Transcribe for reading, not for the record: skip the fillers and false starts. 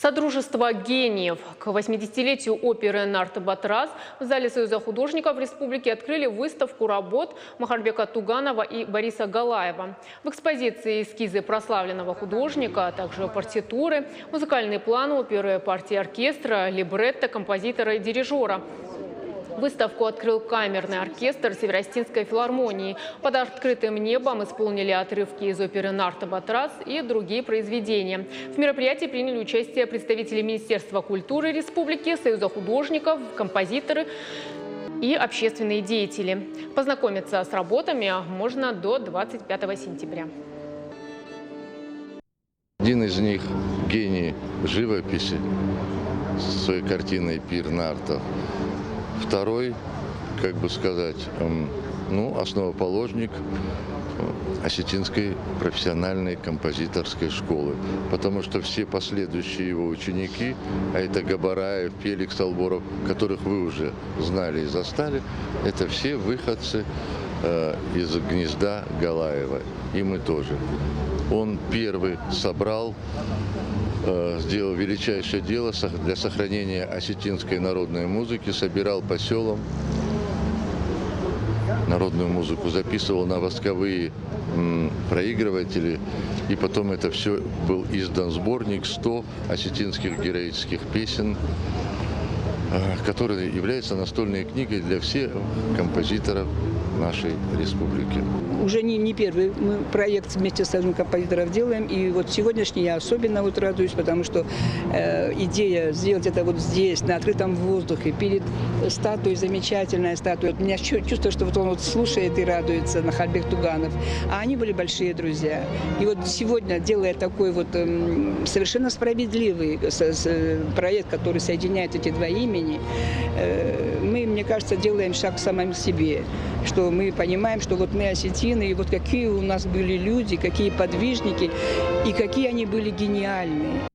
Содружество гениев. К 80-летию оперы «Нарт-Батрас» в Зале Союза художников Республики открыли выставку работ Махарбека Туганова и Бориса Галаева. В экспозиции эскизы прославленного художника, а также партитуры, музыкальный план оперы, партии оркестра, либретто композитора и дирижера. Выставку открыл камерный оркестр Северостинской филармонии. Под открытым небом исполнили отрывки из оперы «Нарт-Батрас» и другие произведения. В мероприятии приняли участие представители Министерства культуры Республики, Союза художников, композиторы и общественные деятели. Познакомиться с работами можно до 25 сентября. Один из них – гений живописи с своей картиной «Пир Нарта». Второй, как бы сказать, основоположник осетинской профессиональной композиторской школы. Потому что все последующие его ученики, а это Габараев, Феликс Алборов, которых вы уже знали и застали, это все выходцы из гнезда Галаева. И мы тоже. Он первый собрал, сделал величайшее дело для сохранения осетинской народной музыки, собирал по селам народную музыку, записывал на восковые проигрыватели, и потом это все был издан сборник 100 осетинских героических песен, который является настольной книгой для всех композиторов нашей республики. Уже не первый мы проект вместе с Союзом композиторов делаем, и вот сегодняшний я особенно радуюсь, потому что идея сделать это вот здесь, на открытом воздухе, перед статуей, замечательная статуя. У меня чувство, что вот он вот слушает и радуется, Махарбек Туганов. А они были большие друзья. И вот сегодня, делая такой вот совершенно справедливый проект, который соединяет эти два имени, мы, мне кажется, делаем шаг к самому себе, что мы понимаем, что вот мы осетины, и вот какие у нас были люди, какие подвижники, и какие они были гениальные.